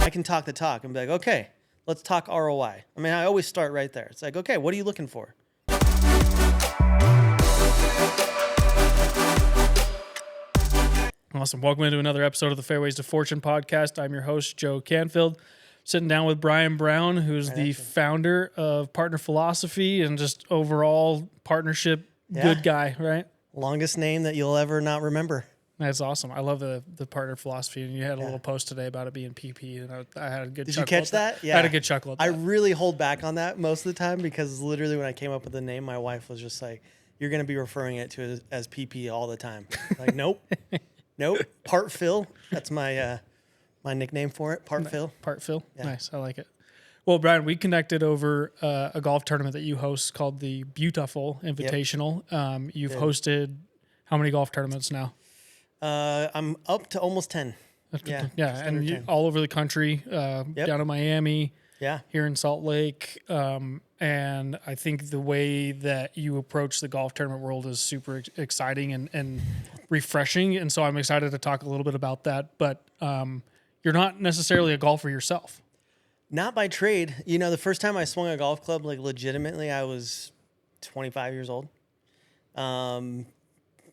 I can talk the talk and be like, okay, let's talk ROI. I mean, I always start right there. It's like, okay, what are you looking for? Awesome. Welcome into another episode of the Fairways to Fortune podcast. I'm your host, Joe Canfield. Sitting down with Brian Brown, who's the founder of Partner Philosophy and just overall partnership good guy, right? Longest name that you'll ever not remember. That's awesome. I love the Partner Philosophy. And you had a little post today about it being PP, and I had a good chuckle. Did you catch that? Yeah. I had a good chuckle at that. I really hold back on that most of the time because literally when I came up with the name, my wife was just like, you're going to be referring it to as PP all the time. Like, nope. Nope. Part Phil. That's my my nickname for it. Part Phil. Part Phil. Yeah. Nice. I like it. Well, Brian, we connected over a golf tournament that you host called the Beautiful Invitational. Yep. You've hosted how many golf tournaments now? I'm up to almost 10. Yeah. And all over the country, down in Miami, here in Salt Lake. And I think the way that you approach the golf tournament world is super exciting and refreshing. And so I'm excited to talk a little bit about that. But you're not necessarily a golfer yourself. Not by trade. You know, the first time I swung a golf club, like legitimately, I was 25 years old.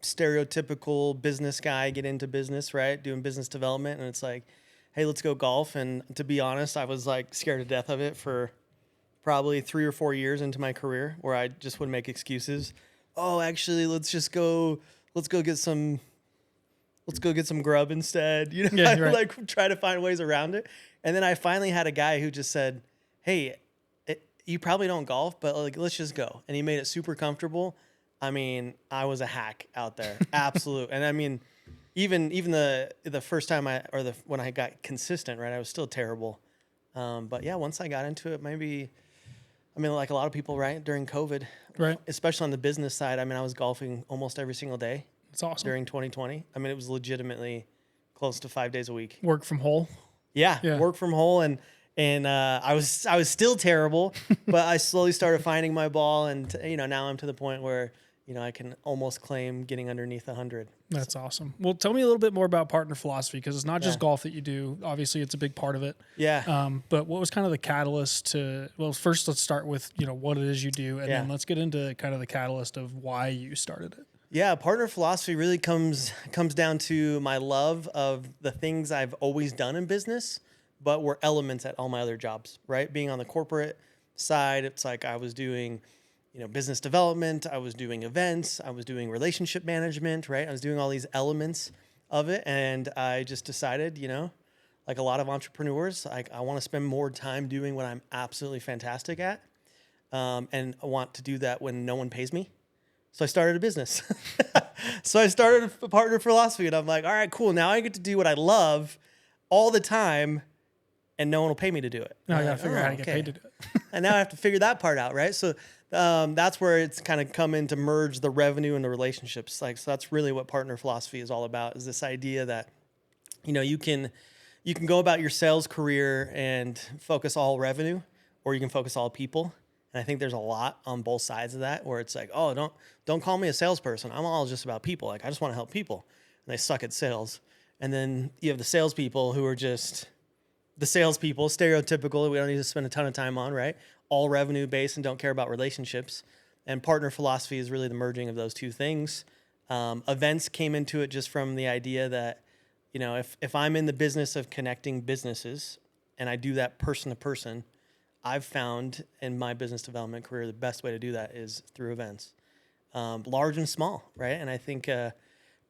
Stereotypical business guy, get into business, right? Doing business development. And it's like, hey, let's go golf. And to be honest, I was like scared to death of it for probably 3 or 4 years into my career where I just would make excuses. Oh, actually, let's go get some grub instead. You know, I like try to find ways around it. And then I finally had a guy who just said, hey, you probably don't golf, but like, let's just go. And he made it super comfortable. I mean, I was a hack out there. Absolute. And I mean, even the first time when I got consistent, right, I was still terrible. But yeah, once I got into it, like a lot of people, right, during COVID, right, especially on the business side, I mean, I was golfing almost every single day. That's awesome. During 2020. I mean, it was legitimately close to 5 days a week. Work from hole. Yeah. Work from home. And I was still terrible, but I slowly started finding my ball. And, now I'm to the point where, I can almost claim getting underneath 100. That's awesome. Well, tell me a little bit more about Partner Philosophy, because it's not just golf that you do. Obviously, it's a big part of it. Yeah. But what was kind of the catalyst to, well, first let's start with, what it is you do, and then let's get into kind of the catalyst of why you started it. Yeah, Partner Philosophy really comes down to my love of the things I've always done in business, but were elements at all my other jobs, right? Being on the corporate side, it's like I was doing business development, I was doing events, I was doing relationship management, right? I was doing all these elements of it. And I just decided, like a lot of entrepreneurs, I want to spend more time doing what I'm absolutely fantastic at. And I want to do that when no one pays me. So I started a business. So I started a Partner Philosophy, and I'm like, all right, cool. Now I get to do what I love all the time, and no one will pay me to do it. Now I got to figure out how to get paid to do it. And now I have to figure that part out, right? So that's where it's kind of come in to merge the revenue and the relationships. So that's really what Partner Philosophy is all about, is this idea that, you can go about your sales career and focus all revenue, or you can focus all people. And I think there's a lot on both sides of that where it's like, oh, don't call me a salesperson. I'm all just about people. Like, I just want to help people. And they suck at sales. And then you have the salespeople who are just the salespeople, stereotypical, we don't need to spend a ton of time on, right? All revenue based and don't care about relationships. And Partner Philosophy is really the merging of those two things. Events came into it just from the idea that, if I'm in the business of connecting businesses and I do that person to person, I've found in my business development career, the best way to do that is through events, large and small, right? And I think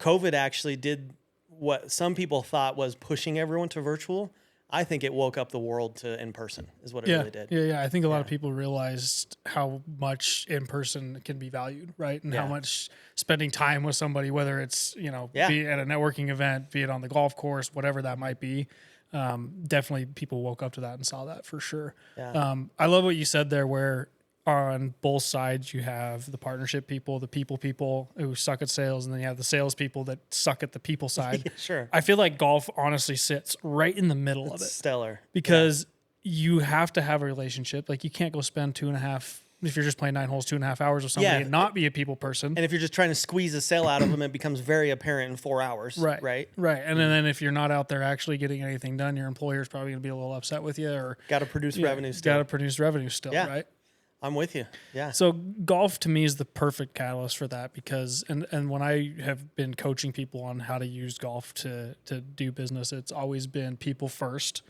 COVID actually did what some people thought was pushing everyone to virtual. I think it woke up the world to in-person is what it really did. Yeah. I think a lot of people realized how much in-person can be valued, right? And how much spending time with somebody, whether it's, be it at a networking event, be it on the golf course, whatever that might be. Definitely people woke up to that and saw that for sure. Yeah. I love what you said there, where on both sides you have the partnership people, the people who suck at sales, and then you have the sales people that suck at the people side. Sure. I feel like golf honestly sits right in the middle of it. Stellar. Because you have to have a relationship. Like, you can't go spend 2.5 if you're just playing 9 holes, 2.5 hours with somebody and not be a people person. And if you're just trying to squeeze a sale out of them, it becomes very apparent in 4 hours. Right. Right. Right. And then if you're not out there actually getting anything done, your employer's probably going to be a little upset with you, or got to produce revenue still. Got to produce revenue still. Yeah. Right. I'm with you. Yeah. So golf to me is the perfect catalyst for that, because and when I have been coaching people on how to use golf to do business, it's always been people first.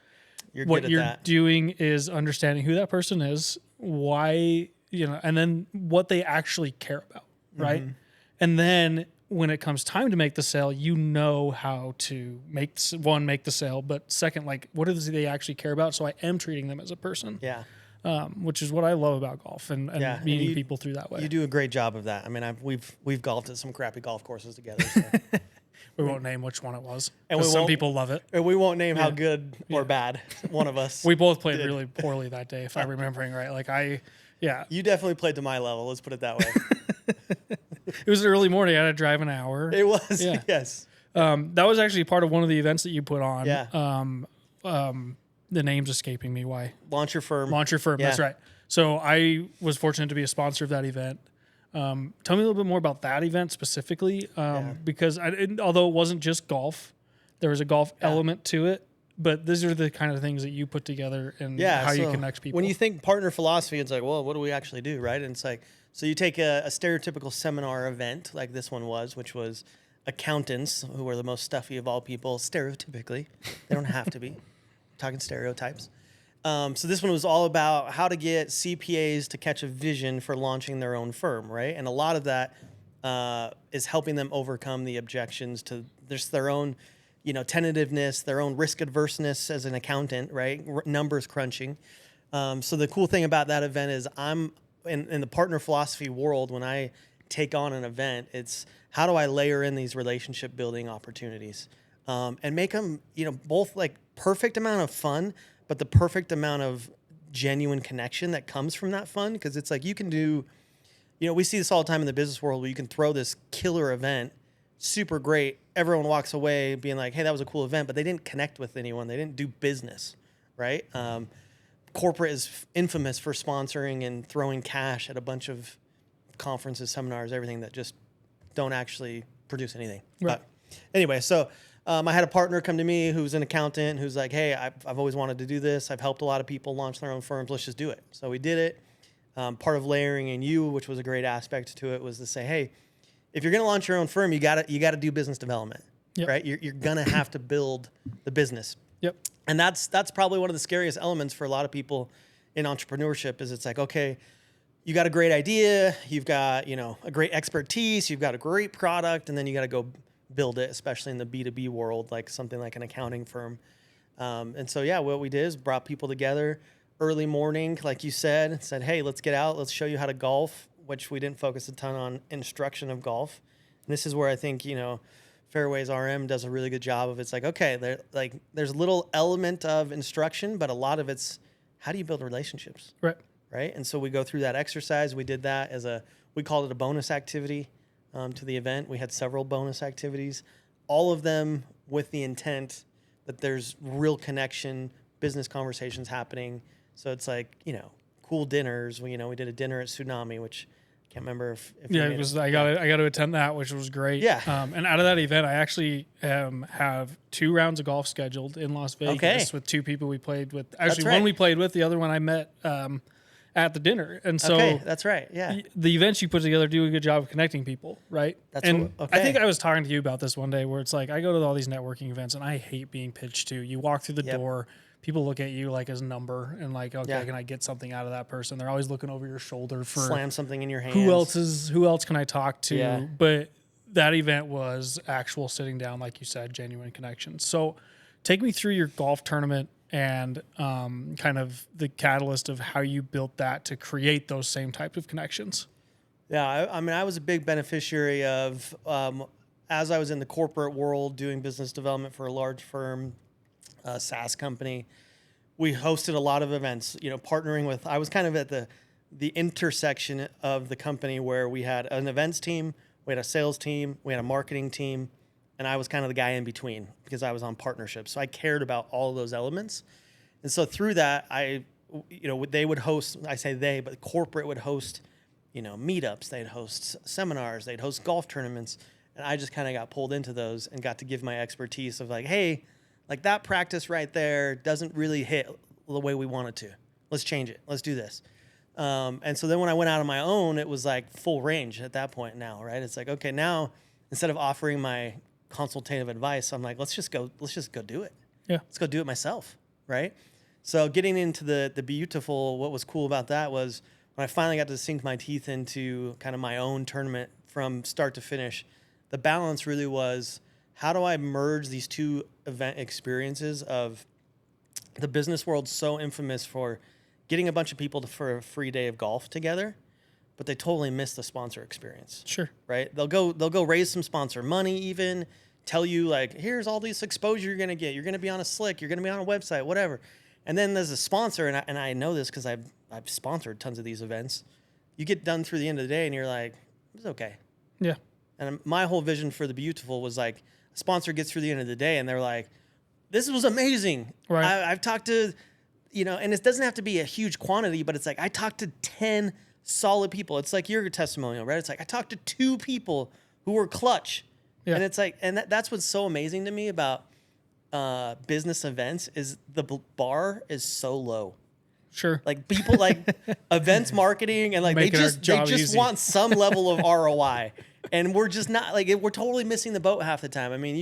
What you're doing is understanding who that person is, why, and then what they actually care about, right? Mm-hmm. And then when it comes time to make the sale, how to make the sale, but second, like, what do they actually care about? So I am treating them as a person. Yeah. Which is what I love about golf and meeting people through that way. You do a great job of that. I mean, we've golfed at some crappy golf courses together. So. We won't name which one it was, and some people love it. And we won't name how good or bad one of us. We both played really poorly that day, if I'm remembering right. You definitely played to my level. Let's put it that way. It was an early morning. I had to drive an hour. It was. Yeah. Yes. That was actually part of one of the events that you put on. Yeah. The name's escaping me. Why? Launch Your Firm. Yeah. That's right. So I was fortunate to be a sponsor of that event. Tell me a little bit more about that event specifically, because although it wasn't just golf, there was a golf element to it. But these are the kind of things that you put together and how you connect people. When you think partner philosophy, it's like, well, what do we actually do, right? And it's like, so you take a stereotypical seminar event like this one was, which was accountants who are the most stuffy of all people, stereotypically. They don't have to be. Talking stereotypes. So this one was all about how to get CPAs to catch a vision for launching their own firm, right? And a lot of that is helping them overcome the objections to their own, tentativeness, their own risk adverseness as an accountant, right? Numbers crunching. So the cool thing about that event is I'm in the partner philosophy world. When I take on an event, it's how do I layer in these relationship building opportunities and make them, both like perfect amount of fun, but the perfect amount of genuine connection that comes from that fun. Because it's like you can do, we see this all the time in the business world where you can throw this killer event, super great. Everyone walks away being like, hey, that was a cool event, but they didn't connect with anyone. They didn't do business, right? Corporate is infamous for sponsoring and throwing cash at a bunch of conferences, seminars, everything that just don't actually produce anything. Right. But anyway, so I had a partner come to me who's an accountant who's like, hey, I've always wanted to do this. I've helped a lot of people launch their own firms. Let's just do it. So we did it. Part of layering in you, which was a great aspect to it, was to say, hey, if you're going to launch your own firm, you got to do business development, right? You're going to have to build the business. Yep. And that's probably one of the scariest elements for a lot of people in entrepreneurship is it's like, okay, you got a great idea, you've got, a great expertise, you've got a great product, and then you got to go build it, especially in the B2B world, like something like an accounting firm. And so, what we did is brought people together early morning, like you said, hey, let's get out, let's show you how to golf, which we didn't focus a ton on instruction of golf. And this is where I think, Fairways RM does a really good job of. It's like, okay, there's a little element of instruction, but a lot of it's how do you build relationships, right? And so we go through that exercise. We did that we called it a bonus activity to the event. We had several bonus activities, all of them with the intent that there's real connection, business conversations happening. So it's like, cool dinners. We did a dinner at Tsunami, which can't remember if it was. I got to attend that, which was great. Yeah. And out of that event, I actually have 2 rounds of golf scheduled in Las Vegas with 2 people we played with. Actually, one we played with, the other one I met at the dinner. And so that's right. Yeah. The events you put together do a good job of connecting people, right? I think I was talking to you about this one day where it's like I go to all these networking events and I hate being pitched to. You walk through the door. People look at you like as a number and like, okay, can I get something out of that person? They're always looking over your shoulder for slam something in your hands. Who else can I talk to? Yeah. But that event was actual sitting down, like you said, genuine connection. So take me through your golf tournament and kind of the catalyst of how you built that to create those same type of connections. Yeah, I was a big beneficiary of, as I was in the corporate world doing business development for a large firm, a SaaS company, we hosted a lot of events, partnering with, I was kind of at the intersection of the company where we had an events team, we had a sales team, we had a marketing team, and I was kind of the guy in between because I was on partnerships. So I cared about all of those elements. And so through that, I they would host, I say they, but corporate would host, meetups, they'd host seminars, they'd host golf tournaments. And I just kind of got pulled into those and got to give my expertise of like, hey, like that practice right there doesn't really hit the way we want it to. Let's change it. Let's do this. And so then when I went out on my own, it was like full range at that point now, right? It's like, okay, now instead of offering my consultative advice, I'm like, let's just go do it. Yeah. Let's go do it myself, right? So getting into the beautiful, what was cool about that was when I finally got to sink my teeth into kind of my own tournament from start to finish, the balance really was, how do I merge these two event experiences of the business world so infamous for getting a bunch of people for a free day of golf together, but they totally miss the sponsor experience. Sure. Right? They'll go raise some sponsor money, even tell you like, here's all this exposure you're going to get. You're going to be on a slick. You're going to be on a website, whatever. And then there's a sponsor, and I know this because I've sponsored tons of these events. You get done through the end of the day, and you're like, it's okay. Yeah. And my whole vision for the beautiful was like, a sponsor gets through the end of the day, and they're like, this was amazing. Right. I've talked to, and it doesn't have to be a huge quantity, but it's like I talked to 10 solid people. It's like your testimonial, right? It's like I talked to 2 people who were clutch. Yeah. And it's like, and that's what's so amazing to me about business events is the bar is so low. Sure. Like people like events marketing and like they just want some level of ROI, and we're just not like we're totally missing the boat half the time. I mean,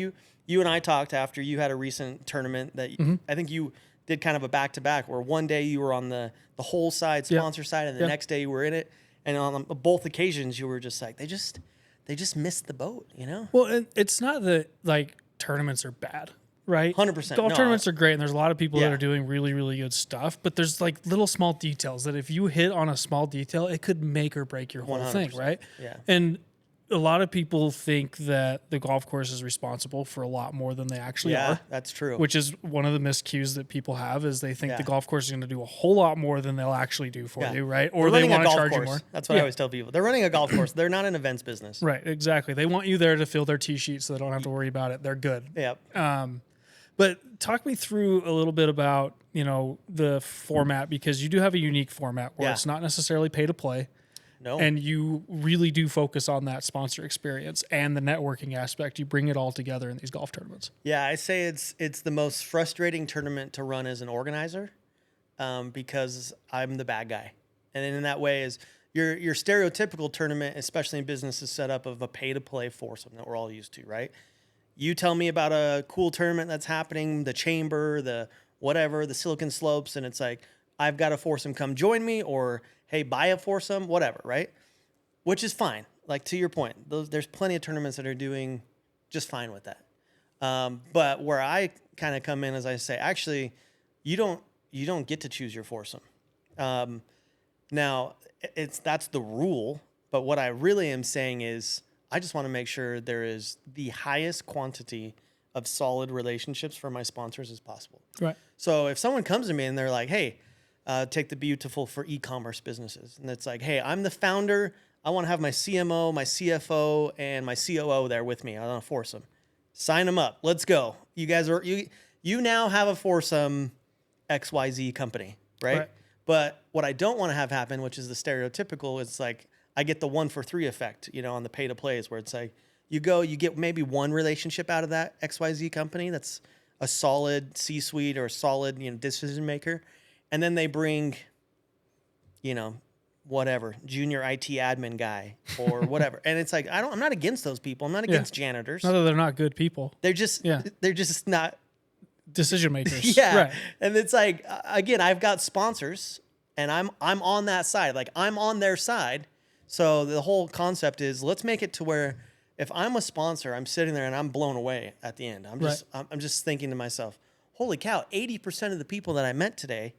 you and I talked after you had a recent tournament that I think you did kind of a back-to-back where one day you were on the whole side, sponsor side, and the next day you were in it. And on both occasions you were just like, they just missed the boat, Well, it's not that like tournaments are bad, right? 100%. Golf tournaments are great, and there's a lot of people that are doing really, really good stuff, but there's like little small details that if you hit on a small detail, it could make or break your whole 100%. thing, right? Yeah. And a lot of people think that the golf course is responsible for a lot more than they actually are. Yeah, that's true. Which is one of the miscues that people have is they think the golf course is going to do a whole lot more than they'll actually do for you, right? Or they want to charge you more. That's what I always tell people. They're running a golf course. They're not an events business. Right, exactly. They want you there to fill their tee sheet so they don't have to worry about it. They're good. Yep. But talk me through a little bit about, the format, because you do have a unique format where it's not necessarily pay to play. No. And you really do focus on that sponsor experience and the networking aspect. You bring it all together in these golf tournaments. Yeah, I say it's the most frustrating tournament to run as an organizer because I'm the bad guy. And in that way is your stereotypical tournament, especially in business, is set up of a pay-to-play foursome that we're all used to, right? You tell me about a cool tournament that's happening, the Chamber, the whatever, the Silicon Slopes, and it's like, I've got a foursome, come join me, or hey, buy a foursome, whatever, right? Which is fine. Like, to your point, there's plenty of tournaments that are doing just fine with that. But where I kind of come in is I say, actually, you don't get to choose your foursome. Now, that's the rule, but what I really am saying is I just want to make sure there is the highest quantity of solid relationships for my sponsors as possible. Right. So if someone comes to me and they're like, hey, take the beautiful for e-commerce businesses. And it's like, hey, I'm the founder. I want to have my CMO, my CFO, and my COO there with me on a foursome. Sign them up. Let's go. You guys are, you now have a foursome XYZ company, right? But what I don't want to have happen, which is the stereotypical, is like, I get the 1 for 3 effect, on the pay to plays where it's like, you get maybe one relationship out of that XYZ company. That's a solid C-suite or a solid, decision maker. And then they bring, whatever, junior IT admin guy or whatever. And it's like, I'm not against those people. I'm not against janitors. Not that they're not good people. They're just not decision makers. Yeah. Right. And it's like, again, I've got sponsors and I'm on that side. Like I'm on their side. So the whole concept is let's make it to where if I'm a sponsor, I'm sitting there and I'm blown away at the end. I'm just thinking to myself, holy cow, 80% of the people that I met today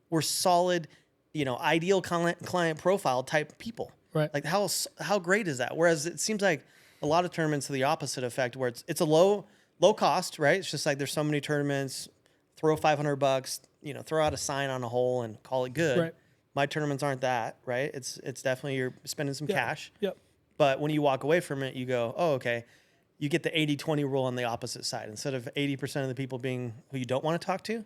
were solid, ideal client profile type people. Right. Like how great is that? Whereas it seems like a lot of tournaments have the opposite effect where it's a low cost, right? It's just like there's so many tournaments, throw $500, throw out a sign on a hole and call it good. Right. My tournaments aren't that, right? It's definitely you're spending some cash. Yep. But when you walk away from it, you go, oh, okay. You get the 80-20 rule on the opposite side. Instead of 80% of the people being who you don't want to talk to,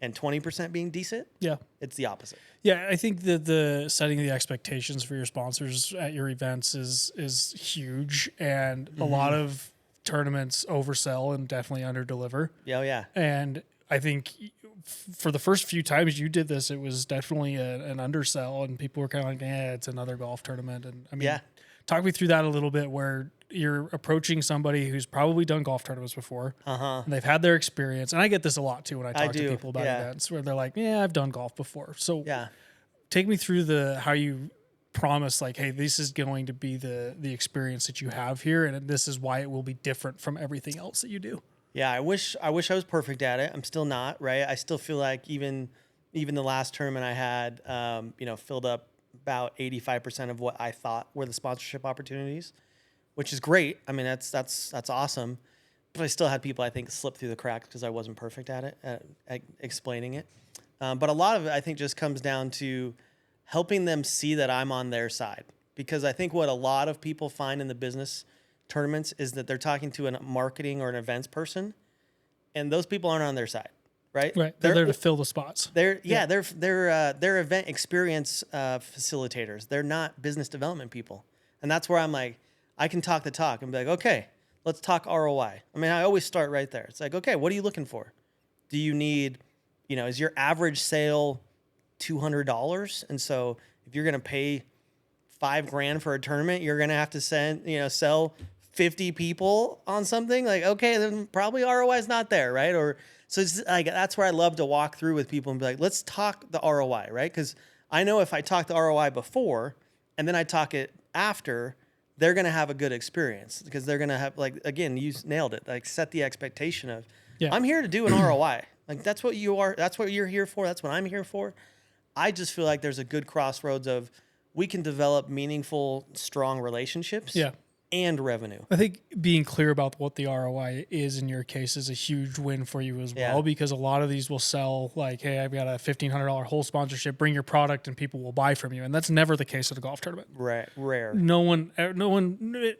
and 20% being decent, yeah, it's the opposite. Yeah, I think that the setting the expectations for your sponsors at your events is huge, and a lot of tournaments oversell and definitely underdeliver. Yeah, yeah. And I think for the first few times you did this, it was definitely an undersell, and people were kind of like, it's another golf tournament. And I mean, talk me through that a little bit, where you're approaching somebody who's probably done golf tournaments before, and they've had their experience. And I get this a lot too when I talk to people about events, where they're like, I've done golf before. So take me through how you promise, like, hey, this is going to be the experience that you have here, and this is why it will be different from everything else that you do. Yeah, I wish I was perfect at it. I'm still not, right? I still feel like even the last tournament I had, filled up about 85% of what I thought were the sponsorship opportunities, which is great. I mean, that's awesome. But I still had people, I think, slip through the cracks because I wasn't perfect at it, at explaining it. But a lot of it, I think, just comes down to helping them see that I'm on their side. Because I think what a lot of people find in the business tournaments is that they're talking to a marketing or an events person, and those people aren't on their side, right? Right. They're there to fill the spots. They're event experience facilitators. They're not business development people. And that's where I'm like, I can talk the talk and be like, okay, let's talk ROI. I mean, I always start right there. It's like, okay, what are you looking for? Do you need, is your average sale $200? And so if you're going to pay $5,000 for a tournament, you're going to have to sell 50 people on something. Like, okay, then probably ROI is not there, right? Or so it's like, that's where I love to walk through with people and be like, let's talk the ROI, right? Because I know if I talk the ROI before and then I talk it after, they're going to have a good experience, because they're going to have, like, again, you nailed it. Like, set the expectation of, I'm here to do an ROI. Like, that's what you are. That's what you're here for. That's what I'm here for. I just feel like there's a good crossroads of, we can develop meaningful, strong relationships. And revenue. I think being clear about what the ROI is in your case is a huge win for you as well, because a lot of these will sell like, hey, I've got a $1,500 whole sponsorship, bring your product and people will buy from you. And that's never the case at a golf tournament. Right. Rare. No one,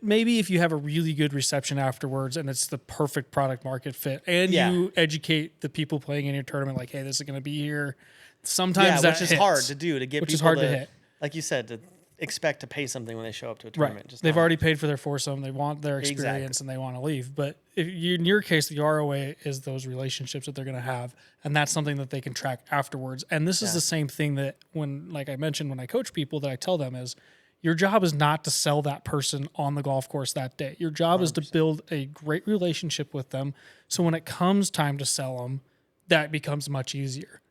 maybe if you have a really good reception afterwards and it's the perfect product market fit, and you educate the people playing in your tournament, like, hey, this is going to be here. Sometimes which is hard to do, to get which people is hard to hit. Like you said, to expect to pay something when they show up to a tournament. Right. They've already paid for their foursome. They want their experience and they want to leave. But in your case, the ROA is those relationships that they're going to have. And that's something that they can track afterwards. And this is the same thing that when, like I mentioned, when I coach people, that I tell them is, your job is not to sell that person on the golf course that day. Your job 100%. Is to build a great relationship with them. So when it comes time to sell them, that becomes much easier.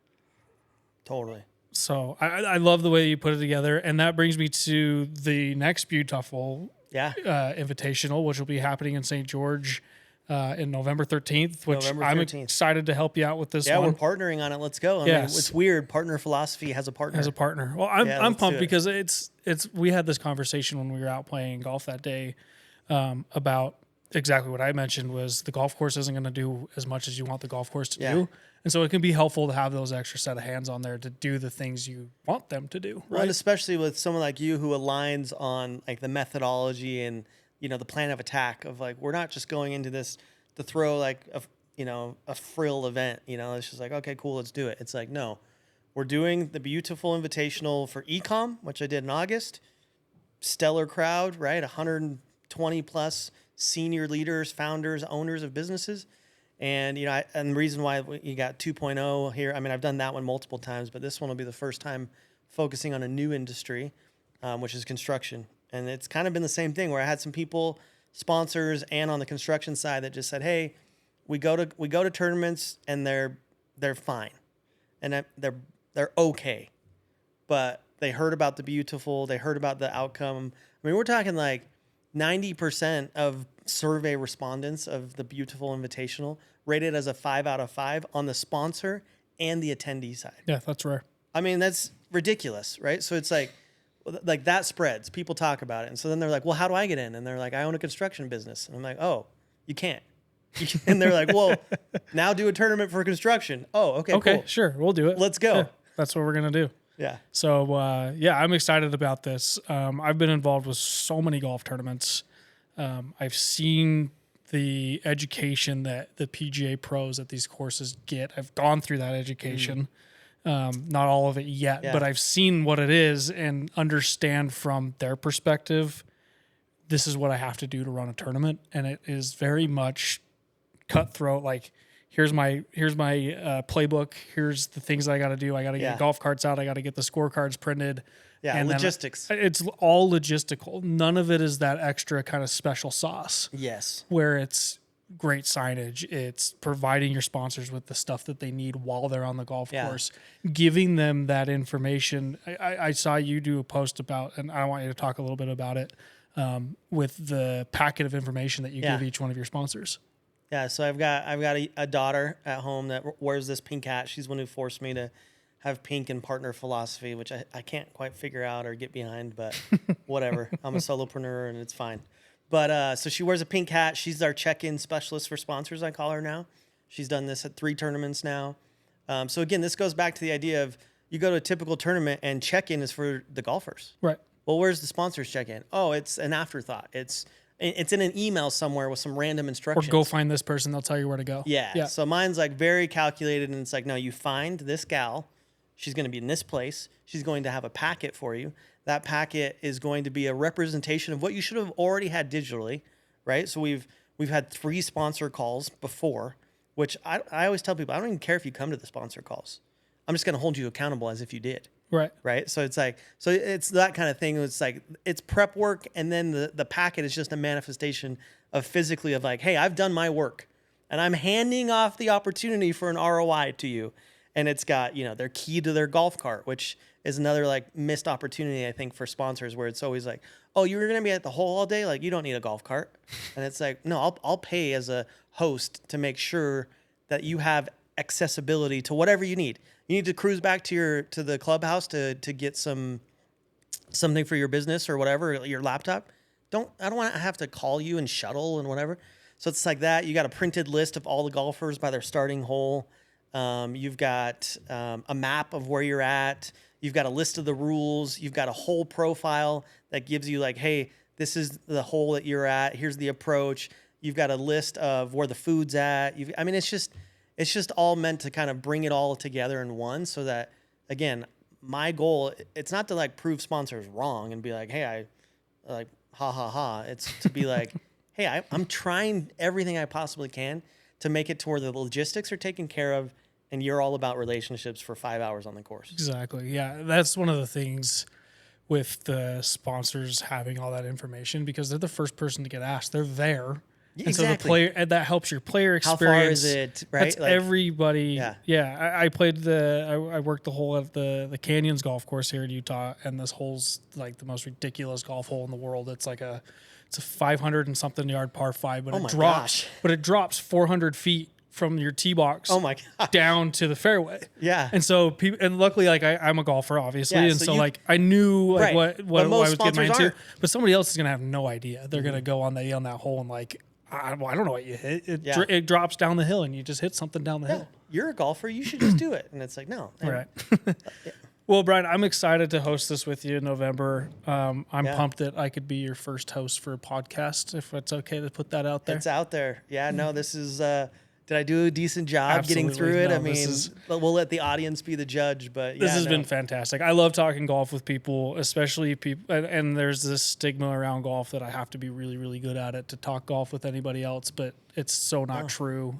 Totally. So I love the way you put it together. And that brings me to the next Beautiful Invitational, which will be happening in St. George in November 13th, which I'm excited to help you out with this one. Yeah, we're partnering on it. Let's go. I mean, it's weird. Partner Philosophy has a partner. Well, I'm pumped because we had this conversation when we were out playing golf that day about exactly what I mentioned was the golf course isn't going to do as much as you want the golf course to do. And so it can be helpful to have those extra set of hands on there to do the things you want them to do. Right? And especially with someone like you who aligns on like the methodology and, the plan of attack of like, we're not just going into this to throw like a frill event, it's just like, okay, cool, let's do it. It's like, no, we're doing the Beautiful Invitational for Ecom, which I did in August. Stellar crowd, right? 120 plus senior leaders, founders, owners of businesses. And, and the reason why you got 2.0 here, I mean, I've done that one multiple times, but this one will be the first time focusing on a new industry, which is construction. And it's kind of been the same thing where I had some people, sponsors, and on the construction side that just said, hey, we go to tournaments and they're fine. And they're okay. But they heard about the Beautiful, they heard about the outcome. I mean, we're talking like 90% of survey respondents of the Beautiful Invitational rated as a 5 out of 5 on the sponsor and the attendee side. Yeah, that's rare. I mean, that's ridiculous, right? So it's like that spreads. People talk about it. And so then they're like, well, how do I get in? And they're like, I own a construction business. And I'm like, oh, you can't. And they're like, well, now do a tournament for construction. Oh, okay, cool. Sure. We'll do it. Let's go. Yeah, that's what we're going to do. Yeah. So, I'm excited about this. I've been involved with so many golf tournaments. I've seen the education that the PGA pros at these courses get. I've gone through that education, not all of it yet, but I've seen what it is and understand from their perspective, this is what I have to do to run a tournament. And it is very much cutthroat. Like, here's my playbook. Here's the things I got to do. I got to get golf carts out. I got to get the scorecards printed. Yeah, and logistics. It's all logistical. None of it is that extra kind of special sauce. Yes. Where it's great signage. It's providing your sponsors with the stuff that they need while they're on the golf course, giving them that information. I saw you do a post about, and I want you to talk a little bit about it, with the packet of information that you give each one of your sponsors. Yeah, so I've got a daughter at home that wears this pink hat. She's the one who forced me to have pink in partner philosophy, which I can't quite figure out or get behind, but whatever. I'm a solopreneur and it's fine. But so she wears a pink hat. She's our check-in specialist for sponsors, I call her now. She's done this at 3 tournaments now. So again, this goes back to the idea of you go to a typical tournament and check-in is for the golfers. Right. Well, where's the sponsors check-in? Oh, it's an afterthought. It's in an email somewhere with some random instructions. Or go find this person. They'll tell you where to go. Yeah. So mine's like very calculated, and it's like, no, you find this gal. She's going to be in this place. She's going to have a packet for you. That packet is going to be a representation of what you should have already had digitally, right? So we've had 3 sponsor calls before, which I always tell people, I don't even care if you come to the sponsor calls. I'm just going to hold you accountable as if you did. Right. So it's like, so it's that kind of thing. It's like, it's prep work. And then the packet is just a manifestation of physically of like, hey, I've done my work and I'm handing off the opportunity for an ROI to you. And it's got, their key to their golf cart, which is another like missed opportunity, I think, for sponsors, where it's always like, oh, you're going to be at the hole all day? Like, you don't need a golf cart. And it's like, no, I'll pay as a host to make sure that you have accessibility to whatever you need. You need to cruise back to the clubhouse to get something for your business or whatever, your laptop. I don't want to have to call you and shuttle and whatever. So it's like that. You got a printed list of all the golfers by their starting hole. You've got a map of where you're at. You've got a list of the rules. You've got a hole profile that gives you like, hey, this is the hole that you're at. Here's the approach. You've got a list of where the food's at. It's just all meant to kind of bring it all together in one, so that, again, my goal, it's not to like prove sponsors wrong and be like, hey, ha ha ha. It's to be like, hey, I'm trying everything I possibly can to make it to where the logistics are taken care of, and you're all about relationships for 5 hours on the course. Exactly. Yeah, that's one of the things with the sponsors having all that information, because they're the first person to get asked. They're there. And so the player, and that helps your player experience. How far is it? Right? That's like, everybody. Yeah. I played I worked the hole at the Canyons golf course here in Utah, and this hole's like the most ridiculous golf hole in the world. It's a 500 and something yard par 5, but it drops 400 feet from your tee box. Oh my gosh. Down to the fairway. Yeah. And so people, and luckily, like I'm a golfer, obviously, and so like I knew like what I was getting into. But somebody else is gonna have no idea. They're gonna go on that hole and like, I don't know what you hit. It drops down the hill, and you just hit something down the hill. You're a golfer. You should just do it. And it's like, no. Right. Well, Brian, I'm excited to host this with you in November. I'm pumped that I could be your first host for a podcast, if it's okay to put that out there. It's out there. Yeah, no, this is... did I do a decent job getting through it? No, we'll let the audience be the judge, but this has been fantastic. I love talking golf with people, especially people, and there's this stigma around golf that I have to be really, really good at it to talk golf with anybody else, but it's so not true.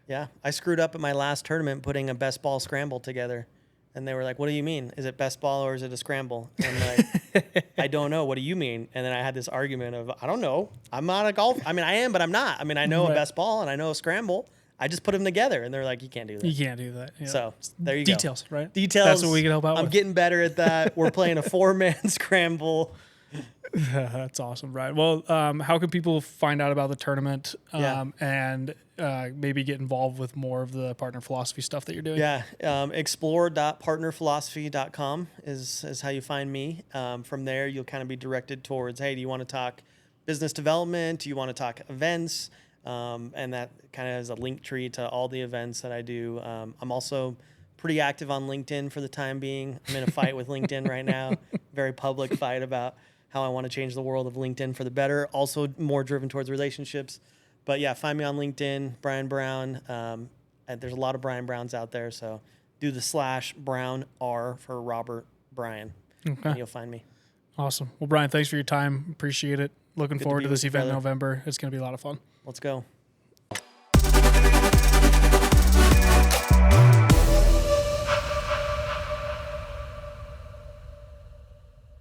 Yeah. I screwed up at my last tournament putting a best ball scramble together. And they were like, what do you mean? Is it best ball or is it a scramble? And I'm like, I don't know. What do you mean? And then I had this argument of, I don't know. I'm not a golf. I mean, I am, but I'm not. I mean, I know a best ball and I know a scramble. I just put them together. And they're like, you can't do that. You can't do that. Yeah. So there you go. Details, right? Details. That's what we can help out with. I'm getting better at that. We're playing a 4-man scramble. That's awesome, Brian. Well, how can people find out about the tournament and maybe get involved with more of the partner philosophy stuff that you're doing? Explore.partnerphilosophy.com is how you find me. From there, you'll kind of be directed towards, hey, do you want to talk business development? Do you want to talk events? And that kind of is a link tree to all the events that I do. I'm also pretty active on LinkedIn for the time being. I'm in a fight with LinkedIn right now, very public fight about how I want to change the world of LinkedIn for the better. Also more driven towards relationships. But yeah, find me on LinkedIn, Brian Brown. And there's a lot of Brian Browns out there. So do the /Brown R for Robert Brian. Okay. And you'll find me. Awesome. Well, Brian, thanks for your time. Appreciate it. Looking forward to this event in November. It's going to be a lot of fun. Let's go.